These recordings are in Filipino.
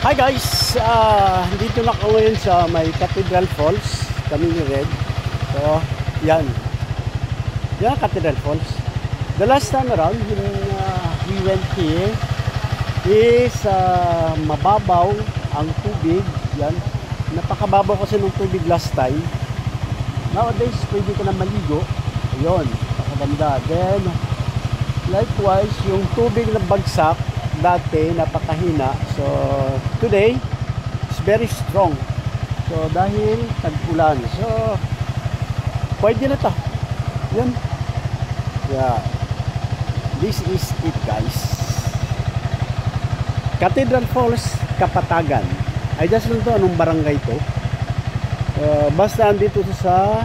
Hi guys! Dito na ako ngayon sa may Cathedral Falls. Kami ni Red. So, yan. Yan Cathedral Falls. The last time around, when we went here, is mababaw ang tubig. Yan. Napakababaw kasi ng tubig last time. Nowadays, pwede ka na maligo. Ayun. Napakaganda. Then, likewise, yung tubig na bagsak, dati napakahina. So today it's very strong. So dahil tag-ulan. So pwede na to. Yan. Yeah. This is it guys. Cathedral Falls, Kapatagan. I just don't know anong barangay to. Basta andito sa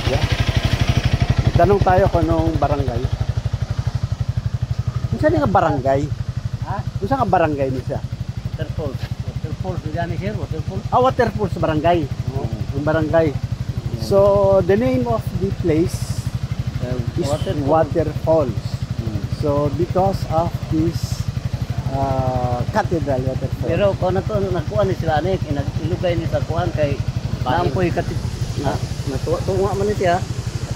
yeah. Tanong tayo kung anong barangay. Saan nga barangay? Ha? Saan nga barangay niya? Waterfalls. Waterfalls, diyan sir, waterfalls. Waterfalls barangay. Yung barangay. So, the name of the place is Waterfalls. So, because of this cathedral waterfall. Pero kung nakuha ni sila, ilugay ni sa kuhan kay naampoy cathedral. Tunga man ni siya.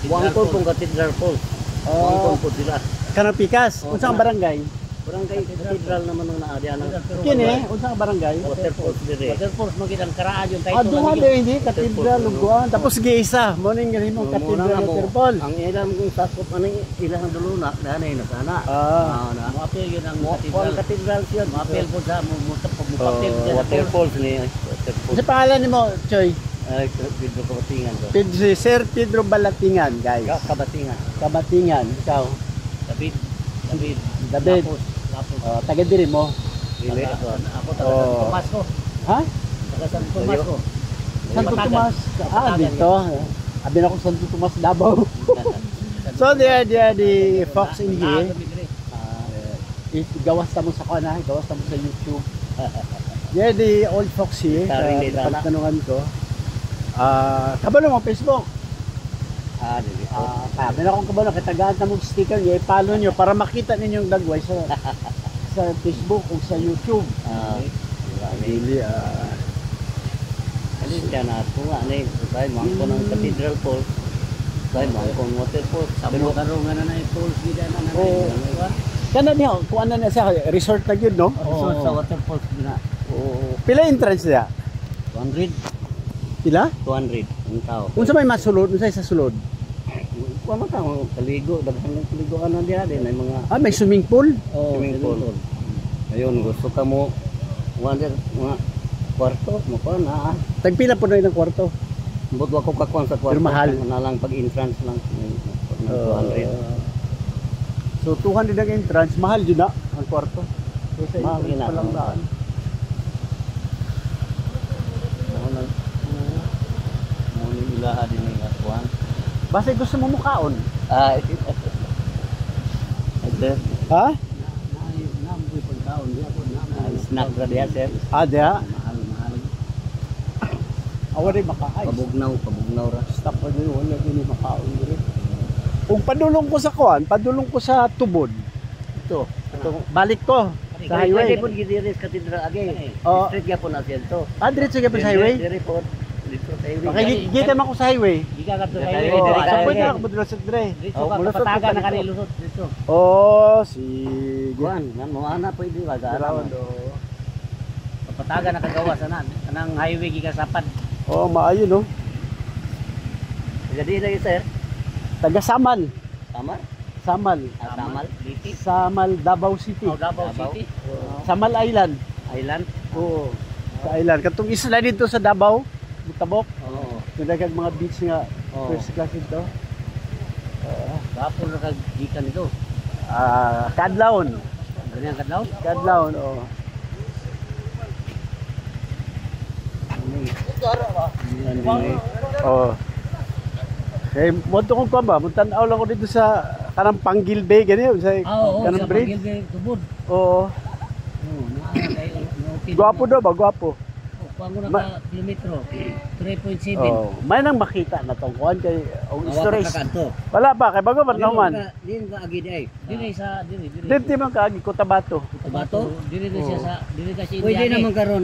Wangkol kung Cathedral Falls. Wangkol po sila. Kanapikas, unsang barangay? Barangay Cathedral naman ang naadian. Kini, unsang barangay? Waterfalls dire. Waterfalls magidang karaan yung title. Duha de hindi Cathedral luguan. Tapos giisa, mo ning gani mo Cathedral Waterfall. Ang ilang kung sakop ani ilang duluna danay na sana. Mo apil yun ang Cathedral siya. Mo apil po sa mo papel Waterfalls ni Waterfalls. Sa pangalan nimo, Choy? Pedro Kabatingan ko. Sir Pedro Balatingan, guys. Kabatingan. Kabatingan, ikaw. David. Lapos. Taga diri mo. Ako taga San Tomas ko. Ha? Taga San Tomas ko. Santo Tomas. Dito. Abi na ko Santo Tomas Davao. So the folks in here. Gawas ta mo sa kana, gawas ta mo sa YouTube. Yeah, the old folks here. Pagtanungan ko. Kabalo mo Facebook. Kaya akong kabalo, katagaan na mong sticker niya, i-follow nyo para makita ninyong dagway sa Facebook o sa YouTube. Really, alin siya na ito nga na yun. Dahil mga ko ng Cathedral Falls, dahil mga ko ng Waterfalls. Pero karungan na na yung falls, hindi na na na. Kana niya, kung ano na siya, resort na yun, no? Resort sa Waterfalls na. Pila entrance niya? 200. Pila? 200 ang tao. Unsa may masulod? Unsa sa sulod? Kuha man ka, kaligo. Daghan ng kaligoan na diya din. Mga... may swimming pool? Swimming pool. Ayun, gusto ka mo mga kwarto mo pa na. Tagpila po na yung kwarto? Buto ako kakuan sa kwarto. Pero mahal. Na lang pag-entrance lang. 200. So 200 ang entrance. Mahal yun na ang kwarto. So sa mahal entrance pa lang daan. Ilaha din ng akuan. Basta gusto mo mukaon? Ito. Ha? Naamboy pagkaon. Snack ra diya, sir. Diya? Mahal. Awa rin makaay. Pabugnaw ra. Stop pa din, wala din makaon rin. Kung padulong ko sa kuan, padulong ko sa tubod. Ito. Balik ko sa highway. Pwede po gidiris Cathedral agi. Street ya po na siya to. Diretso ka pa sa highway? Dire po. Okay, gita man ko sa highway. Giga ka to sa highway. highway. Sa pwede ako budulasot dire. Dito ka Kapatagan na kanilusot dito. Sige. Kuan, mo ana pwede ba garawan do. Kapatagan na kagawas ana. Kanang highway giga sapad. Maayo no. Jadi lagi sir. Taga Samal. Samal? Samal. Samal City. Samal Davao City. Davao City. Samal Island. Island? Oo. Sa island. Katong isla dito sa Davao. Butabok. Oo. Nagagag mga beach nga first class ito. Gapon na kagikan ito. Kadlawon. Ganyan kadlawon? Kadlawon, oo. Okay, monto kong ko ba? Muntanaw lang ko dito sa kanang Panggil Bay, ganyan. Sa kanang bridge. Panggil Bay, tubod. Oo. Gwapo daw ba? Gwapo. Kuango na Ma- ka kilometro. 3.7. Oh, may nang makita na tong kuan kay og Awa storage. ka kanto. Wala pa kay bago man naman. Din ka agi di ay. Dili sa dili. Dito man kaagi Cotabato. Tabato. Dili siya sa dili ka sa Pwede Indiana. naman karon